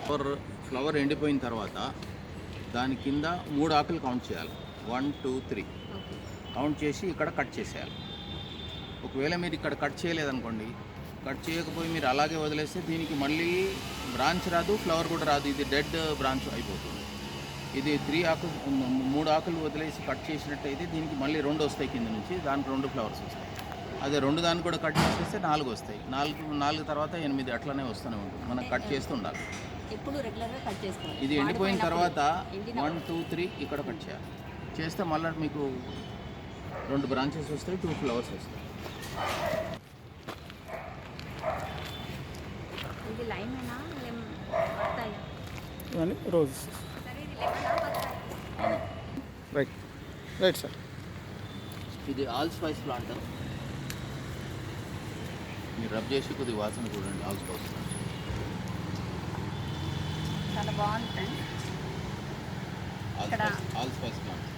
Flower ఎండిపోయిన తర్వాత దాని కింద 3 ఆకులు కౌంట్ చేయాలి. 1 2 3 కౌంట్ చేసి ఇక్కడ కట్ చేసేయాలి. ఒకవేళ మీరు ఇక్కడ కట్ చేయలేదనుకోండి, కట్ చేయకపోయి మీరు అలాగే వదిలేస్తే దీనికి మళ్ళీ బ్రాంచ్ రాదు, ఫ్లవర్ కూడా రాదు. ఇది డెడ్ బ్రాంచ్ అయిపోతుంది. ఇది 3 ఆకులు వదిలేసి కట్ చేసినట్టయితే దీనికి మళ్ళీ 2 వస్తాయి కింద నుంచి, దానికి 2 ఫ్లవర్స్ వస్తాయి. అదే 2 దాన్ని కూడా కట్ చేసేస్తే 4 వస్తాయి. 4 తర్వాత 8 అట్లనే వస్తూనే ఉంటుంది. మనం కట్ చేస్తూ ఉండాలి. ఎప్పుడు రెగ్యులర్గా కట్ చేసుకోవాలి. ఇది ఎండిపోయిన తర్వాత 1 2 3 ఇక్కడ కట్ చేయాలి. చేస్తే మళ్ళీ మీకు 2 బ్రాంచెస్ వస్తాయి, 2 ఫ్లవర్స్ వస్తాయి. ఇది లైమేనా బత్తాయి? ఇవన్నీ రోజ్. సరే ఇది లెమనా బత్తాయి? Right right sir. ఇది ఆల్ స్పైస్ ప్లాంట్. మీరు రబ్ చేసి కొద్దిగా వాసన చూడండి. ఆల్ స్పైస్ చాలా బాగుంది ఫ్రెండ్స్. ఇక్కడ ఆల్ స్పైస్ ప్లాంట్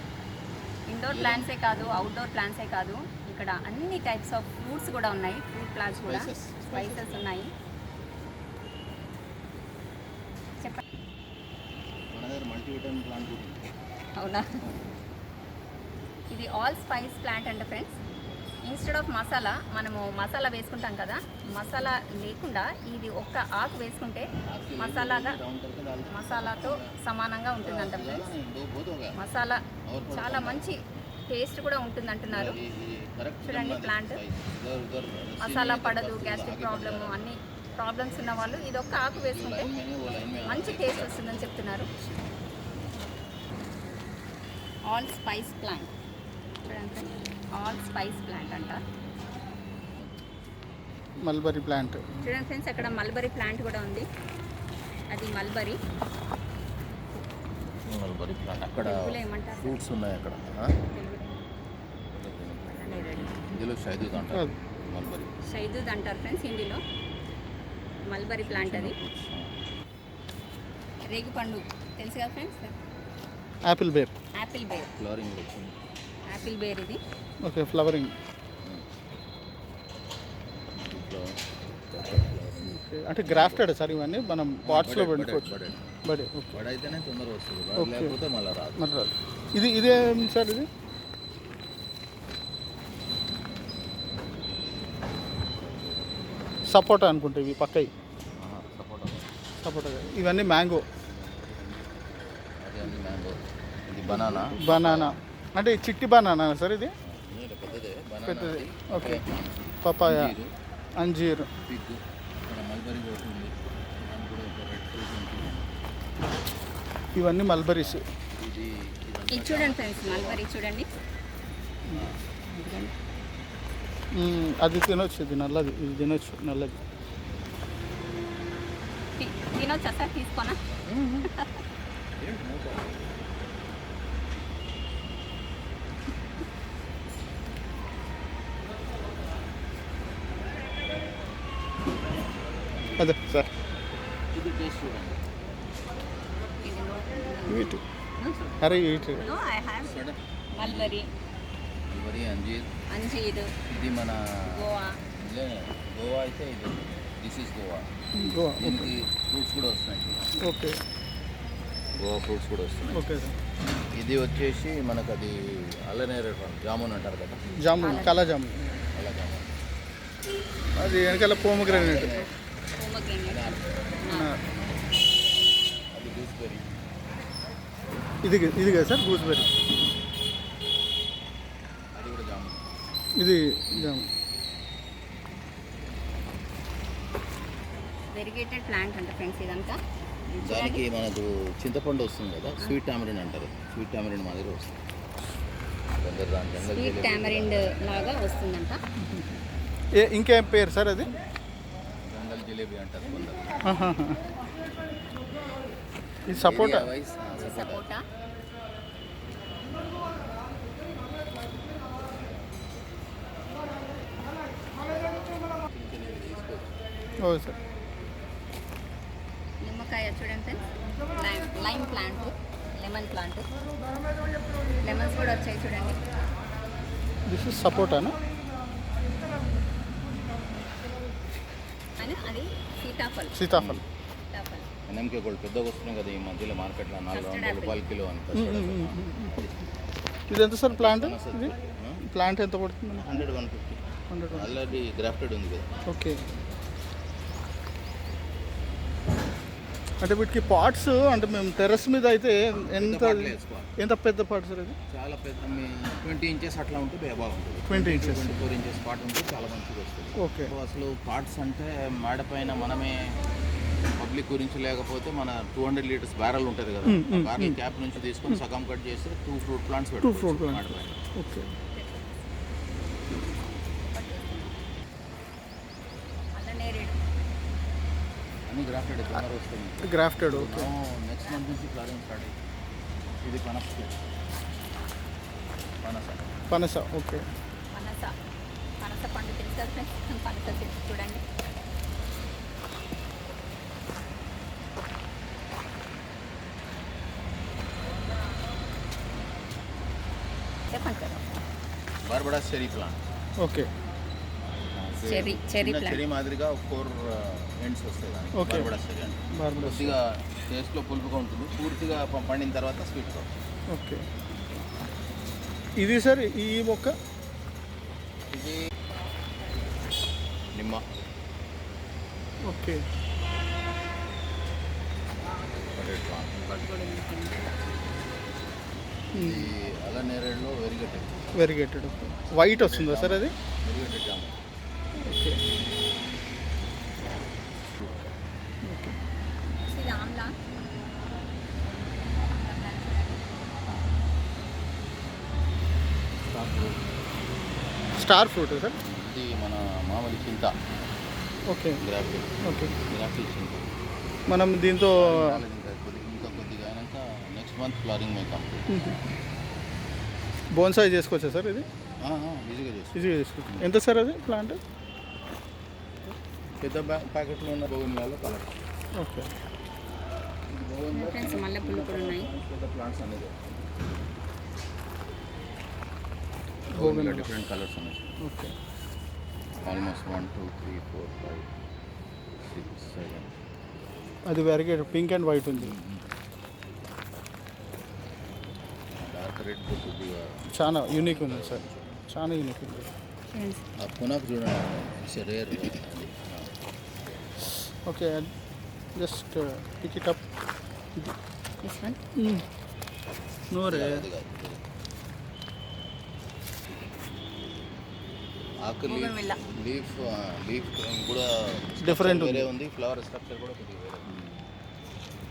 ఇండోర్ ప్లాంట్సే కాదు, అవుట్డోర్ ప్లాంట్సే కాదు, ఇక్కడ అన్ని టైప్స్ ఆఫ్ ఫ్రూట్స్ కూడా ఉన్నాయి. ఫ్రూట్ ప్లాంట్స్ కూడా, స్పైసెస్ ఉన్నాయి. చెప్పండి. మన దగ్గర మల్టీవిటమిన్ ప్లాంట్ కూడా ఉంది. అవునా? ఇది ఆల్ స్పైస్ ప్లాంట్ అంట ఫ్రెండ్స్. ఇన్స్టెడ్ ఆఫ్ మసాలా, మనము మసాలా వేసుకుంటాం కదా, మసాలా లేకుండా ఇది ఒక్క ఆకు వేసుకుంటే మసాలాతో సమానంగా ఉంటుందంట ఫ్రెండ్స్. మసాలా చాలా మంచి టేస్ట్ కూడా ఉంటుంది అంటున్నారు. చూడండి ప్లాంట్. మసాలా పడదు, గ్యాస్ట్రిక్ ప్రాబ్లము, అన్ని ప్రాబ్లమ్స్ ఉన్న వాళ్ళు ఇది ఒక్క ఆకు వేసుకుంటే మంచి టేస్ట్ వస్తుందని చెప్తున్నారు. ఆల్ స్పైస్ ప్లాంట్ చూడండి. ఆల్ స్పైస్ ప్లాంట్ అంట. మల్బరీ ప్లాంట్ చూడండి ఫ్రెండ్స్, అక్కడ మల్బరీ ప్లాంట్ కూడా ఉంది. అది మల్బరీ ప్లాంట్. అక్కడ ఏమంటారు? ఫ్రూట్స్ ఉన్నాయి అక్కడ. ఇందులో షైదూద్ అంటారు. మల్బరీ షైదూద్ అంటారు ఫ్రెండ్స్ హిందీలో. మల్బరీ ప్లాంట్ అది. రేగుపండు తెలుసు కదా friends? Apple ber. Apple ber. Flowering వచ్చింది. యాపిల్ బేర్ ఇది. Okay, flowering. అంటే గ్రాఫ్టెడ్ సార్ ఇవన్నీ మనం పాట్స్లో పెట్టుకోవచ్చు. బడే బడ్ అయితేనే తొందరగా వస్తుంది, లేకపోతే మళ్ళీ రాదు. మరి రాదు. ఇదే సార్ ఇది సపోటా అనుకుంటా. ఇవి పక్కయి సపోటా. ఇవన్నీ మ్యాంగో. అదే అండి మ్యాంగో. ఇది బనానా. బనానా అంటే చిట్టి బనానా సార్ ఇది? పెద్దదే. ఓకే. పపాయ, అంజీర్. పిగ్. ఇక్కడ మల్బరీ పోతుంది. ఇవన్నీ మల్బరీస్. ఇది చూడండి ఫ్రెండ్స్, మల్బరీ చూడండి. అది తినొచ్చు. ఇది నల్లది. ఇది తినొచ్చు, నల్లది. తినొచ్చా సార్? తీసుకోనా? అదే సార్. ఇది టేస్ట్ చూడండి. వీటి అరే వీటి మల్బరీ, అంజీర్. ఇది మన గోవా. గోవా అయితే ఇది దిస్ ఈస్ గోవా. దీనికి ఫ్రూట్స్ కూడా వస్తున్నాయి. ఓకే, గోవా ఫ్రూట్స్ కూడా వస్తున్నాయి. Okay sir. ఇది వచ్చేసి మనకు అది అల్లనేరేడు జామున్ అంటారు కదా. జామున్, కళా జామున్. అలా జామున్. అది వెనకాల పోమగ్రానేట్. అది గూస్బెర్రీ. ఇది కదా సార్ గూస్బెర్రీ. అది కూడా జామున్. ఇది జామున్. వెరిగేటెడ్ ప్లాంట్ అంట ఫ్రెండ్స్ ఇదంతా. దానికి మనకు చింతపండు వస్తుంది కదా, స్వీట్ టామరిన్ అంటారు. స్వీట్ టామరిన్ మాదిరి వస్తుంది. స్వీట్ టామరిండ్ లాగా వస్తుందంట. ఇంకేం పేరు సార్ అది? జంగల్ జిలేబీ అంటారు కొందరు. ఇది సపోటా. సపోటా. Okay sir. నిమ్మకాయ చూడండి friends. Lime plant, lemon plant. Lemons కూడా వచ్చాయి చూడండి. దిస్ ఇస్ సపోటానా? అని అది సీతాఫల్. సీతాఫల్. సీతాఫల్. ఎన్ఎంకే గోల్డ్ పెద్దగా వస్తున్నాయి కదా ఈ మధ్యలో మార్కెట్లో 400 Custard రూపాయల కిలో అంత ఇది ఎంత సార్ ప్లాంట్? ఇది ప్లాంట్ ఎంత పడుతుంది? 100-150 ఆల్రెడీ గ్రాఫ్టెడ్ ఉంది కదా. ఓకే. అంటే వీటికి పాట్స్ అంటే మేము టెర్రస్ మీద అయితే ఎంత పాటలు వేసుకోవాలి. ఎంత పెద్ద పాట్ సార్ ఇది? చాలా పెద్ద 20 ఇంచెస్ అట్లా ఉంటే బాగుంటుంది. 20 inches. 24 ఇంచెస్ పాట్ ఉంటే చాలా మంచిగా వస్తుంది. ఓకే. సో అసలు పార్ట్స్ అంటే మేడ పైన మనమే పబ్లిక్ గురించి లేకపోతే మన 200 లీటర్స్ బ్యారల్ ఉంటుంది కదా, బ్యారల్ క్యాప్ నుంచి తీసుకొని సగం కట్ చేసి 2 ఫ్రూట్ ప్లాంట్స్ fruit plants. మేడ పైన. ఓకే. అల్లనేరేడు అన్ని గ్రాఫ్టెడ్ తొందర వస్తుంది. గ్రాఫ్టెడ్. ఓకే. నెక్స్ట్ మంత్ నుంచి ఫ్లవరింగ్ స్టార్ట్ అయ్యింది. ఇది పనస పనస. ఓకే. పనస పనస పండు తెలుసు కదా ఫ్రెండ్స్, పనస చెట్టు చూడండి. చెప్పండి sir. Barbados cherry plant. Okay. Cherry చిన్న ప్లాంట్. చెరీ మాదిరిగా 4 ఎండ్స్ వస్తాయి దానికి. Okay. బార్బడాస్ చెరీ అంటే బార్బడాస్. కొద్దిగా టేస్ట్లో పులుపుగా ఉంటుంది, పూర్తిగా పండిన తర్వాత స్వీట్గా వస్తుంది. ఓకే. ఇది సార్ ఈ మొక్క? ఇది నిమ్మ. ఓకే. Red plant. ఇది అల్లనేరేడులో వెరిగేటెడ్. వెరిగేటెడ్. ఓకే. వైట్ వస్తుందా సార్ అది? వెరిగేటెడ్ జామ. ఓకే. ఇది ఆమ్లా. Star fruit sir? ఇది మన మామూలు చింత. ఓకే. గ్రాఫ్టెడ్. ఓకే. గ్రాఫ్టెడ్ చింత. మనం దీంతో ఇంకా కొద్దిగా అయినాక నెక్స్ట్ మంత్ ఫ్లవరింగ్ మే కంప్లీట్. బోన్సాయి చేసుకోవచ్చా సార్ ఇది? ఈజీగా చేస్తుంది. ఈజీగా చేసుకోవచ్చు. ఎంత సార్ అది ప్లాంట్? పెద్ద ప్యాకెట్లో ఉన్న బోగన్లో కలర్. ఓకే. ఫ్రెండ్స్ మల్లెపూలు కూడా ఉన్నాయి. పెద్ద ప్లాంట్స్ అనేది బోగన్విల్లా. డిఫరెంట్ కలర్స్ ఉన్నాయి. ఓకే. ఆల్మోస్ట్ 1 2 3 4 5 6 7. అది వెరిగేటెడ్ పింక్ అండ్ వైట్ ఉంది. డార్క్ రెడ్ కొద్దిగా చాలా యూనిక్ ఉంది సార్, చాలా యూనిక్ ఉంది. ఫ్రెండ్స్ ఆ పునాకు చూడండి, it's rare. Okay. Just pick it up. This one. No రే. ఆకు బోగన్విల్లా. లీఫ్ కూడా Different వేరే ఉంది. ఉంది, ఫ్లవర్ స్ట్రక్చర్ కూడా కొద్దిగా వేరే ఉంది.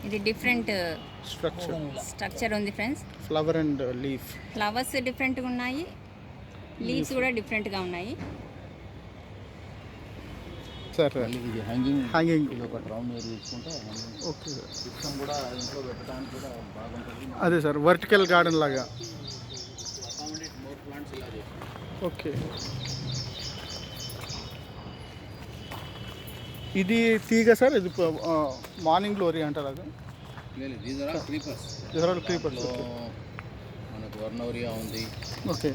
ఇది డిఫరెంట్ స్ట్రక్చర్, స్ట్రక్చర్ ఉంది friends. Flower and leaf. Flowers డిఫరెంట్గా ఉన్నాయి, లీవ్స్ కూడా డిఫరెంట్గా ఉన్నాయి. సార్ మళ్ళీ ఇది హ్యాంగింగ్. హ్యాంగింగ్. ఇది ఒక రౌండ్ ఏరియా తీసుకుంటే హ్యాంగింగ్ ఓకే సార్. సిస్టమ్ కూడా ఇంట్లో పెట్టడానికి కూడా బాగుంటుంది. అదే సార్ వర్టికల్ గార్డెన్ లాగా. అకామిడేట్ మోర్ ప్లాంట్స్ ఇలా చేస్తాం. ఓకే. ఇది తీగ సార్? ఇది మార్నింగ్ గ్లోరీ అంటారు అది? లేదు, these are creepers. These are all creepers, దాంట్లో okay. మనకు వర్నోరియా ఉంది. ఓకే.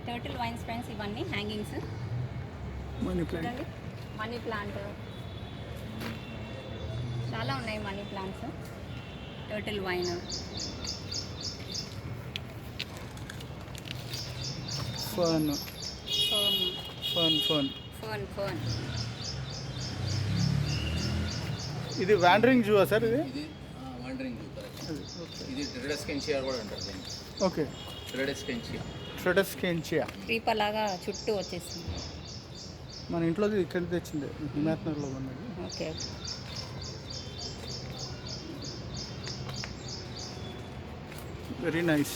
టర్టిల్ వైన్స్ ఫ్రెండ్స్, ఇవన్నీ హ్యాంగింగ్స్. Money plant. చూడండి మనీ ప్లాంట్ చాలా ఉన్నాయి. Money plants, turtle vine, fern. Fern fern. Fern fern. ఇది వాండరింగ్ జూవా సార్ ఇది? ఇది వాండరింగ్ ఇది ట్రెడెస్కెన్షియా కూడా అంటారు దీన్ని. ఓకే. ట్రెడెస్కెన్షియా. ట్రెడెస్కెన్షియా. క్రీపర్ లాగా చుట్టూ వచ్చేసింది. మన ఇంట్లో ఇక్కడ తెచ్చింది, హిమాయత్నగర్లో ఉన్నది. Okay. Very nice.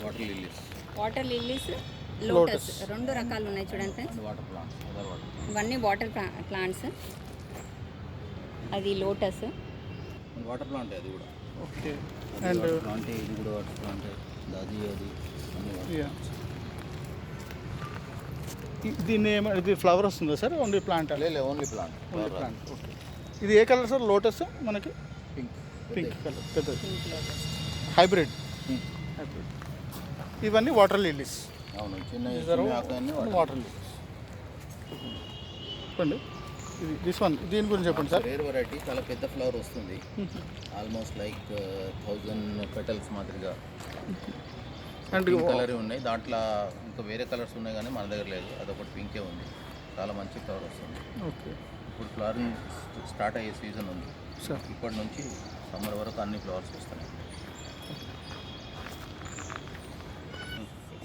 Water lilies. Water lilies, lotus, Lotus. 2 రకాలు ఉన్నాయి చూడండి friends. Water plants, other water. ఇవన్నీ వాటర్ ప్లాంట్స్. అది లోటస్. వాటర్ ప్లాంట్ అది కూడా. ఓకే. అది అండ్ వాటర్ ప్లాంటే, ఇది కూడా వాటర్ ప్లాంటే. అది అన్ని వాటర్. యా. దీన్ని ఇది ఫ్లవర్ వస్తుందా సార్? Only plant? లేదు, only plant. Only plant. Okay. ఇది ఏ కలర్ సార్? లోటస్ మనకి పింక్. పింక్ కలర్, పెద్దది. Pink lotus. Hybrid. Pink. Hybrid. ఇవన్నీ వాటర్ లిల్లీస్. అవును, చిన్న These are ఆకులన్నీ all water lilies. చెప్పండి ఇది దిస్ వన్ దీని గురించి చెప్పండి సార్. రేర్ వెరైటీ, చాలా పెద్ద ఫ్లవర్ వస్తుంది, ఆల్మోస్ట్ లైక్ 1000 పెటల్స్ మాదిరిగా. అంటే పింక్ కలర్ ఉన్నాయి, దాంట్లో ఇంకా వేరే కలర్స్ ఉన్నాయి కానీ మన దగ్గర లేదు, అదొకటి పింకే ఉంది. చాలా మంచి ఫ్లవర్ వస్తుంది. ఓకే ఇప్పుడు ఫ్లవరింగ్ స్టార్ట్ అయ్యే సీజన్ ఉంది సార్. ఇప్పటి నుంచి సమ్మర్ వరకు అన్ని ఫ్లవర్స్ వస్తున్నాయి.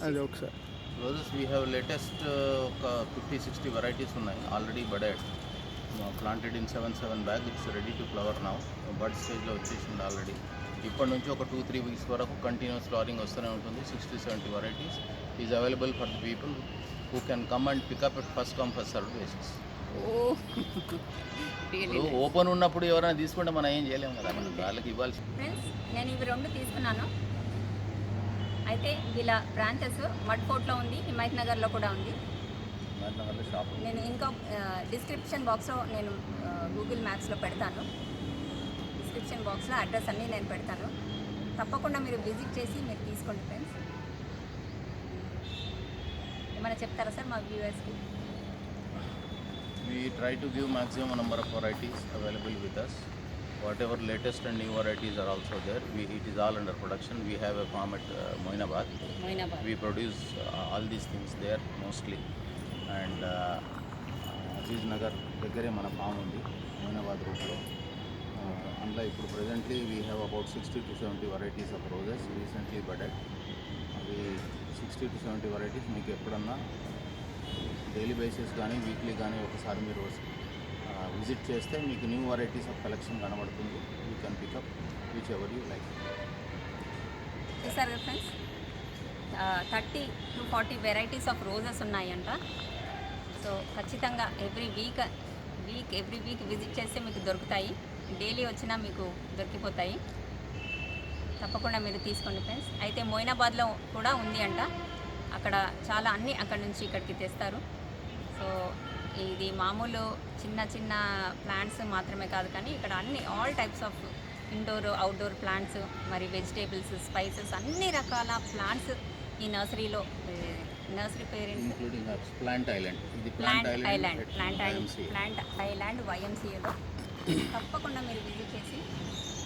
అది ఒకసారి రోజెస్ వీ హ్యావ్ లేటెస్ట్ ఒక 50-60 వెరైటీస్ ఉన్నాయి already budded, planted in 7 bag. It's ready to flower now, bird స్టేజ్లో వచ్చేసింది ఆల్రెడీ. ఇప్పటి నుంచి ఒక 2-3 వీక్స్ వరకు కంటిన్యూస్ ఫ్లవరింగ్ వస్తూనే ఉంటుంది. 60-70 varieties is available for the people who can come and pick up at first come first serve basis. Open ఉన్నప్పుడు ఎవరైనా తీసుకుంటే మనం ఏం చేయలేము కదా, మనం వాళ్ళకి ఇవ్వాల్సి. ఫ్రెండ్స్, నేను ఇవి 2 తీసుకున్నాను. అయితే వీళ్ళ బ్రాంచెస్ మడ్ ఫోర్ట్లో ఉంది, హిమాయత్ నగర్లో కూడా ఉంది. వల్ల షాప్ నేను ఇంకా డిస్క్రిప్షన్ బాక్స్లో నేను గూగుల్ మ్యాప్స్లో పెడతాను. డిస్క్రిప్షన్ బాక్స్లో అడ్రస్ అన్నీ నేను పెడతాను. తప్పకుండా మీరు విజిట్ చేసి మీరు తీసుకోండి ఫ్రెండ్స్. ఏమైనా చెప్తారా సార్ మా వ్యూవర్స్కి? We try to give maximum number of varieties available with us. Whatever latest and new varieties are also there. It is all under production. We have a farm at Moinabad. We produce all these things there mostly. And Aziz Nagar దగ్గరే మన form ఉంది, మోయినాబాద్ రూట్లో. అందులో ఇప్పుడు presently we have about 60-70 varieties of roses recently budded. అవి 60-70 varieties మీకు ఎప్పుడన్నా daily basis కానీ వీక్లీ కానీ ఒకసారి మీరు విజిట్ చేస్తే మీకు న్యూ వెరైటీస్ ఆఫ్ కలెక్షన్ కనబడుతుంది. You can pick up which ever you like. చూసారు కదా ఫ్రెండ్స్, 30-40 వెరైటీస్ ఆఫ్ రోజెస్ ఉన్నాయంట. సో ఖచ్చితంగా ఎవ్రీ వీక్ విజిట్ చేస్తే మీకు దొరుకుతాయి. డైలీ వచ్చినా మీకు దొరికిపోతాయి. తప్పకుండా మీరు తీసుకోండి ఫ్రెండ్స్. అయితే మోయినాబాద్లో కూడా ఉంది అంట. అక్కడ చాలా అన్నీ అక్కడ నుంచి ఇక్కడికి తెస్తారు. సో ఇది మామూలు చిన్న ప్లాంట్స్ మాత్రమే కాదు, కానీ ఇక్కడ అన్ని all types of indoor outdoor plants, మరి వెజిటేబుల్స్, స్పైసెస్, అన్ని రకాల ప్లాంట్స్ ఈ నర్సరీలో. Nursery parents including plant island. ఇది ప్లాంట్ ఐలాండ్ YMCAలో. తప్పకుండా మీరు విజిట్ చేసి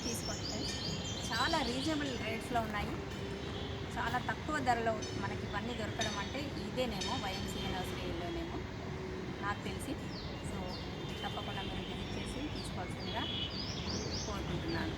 తీసుకోండి ఫ్రెండ్స్. చాలా రీజనబుల్ రేట్స్లో ఉన్నాయి, చాలా తక్కువ ధరలో మనకి ఇవన్నీ దొరకడం అంటే ఇదేనేమో YMCA నర్సరీలోనేమో నాకు తెలిసి. సో తప్పకుండా మీరు విజిట్ చేసి తీసుకోవాల్సిందిగా కోరుకుంటున్నాను.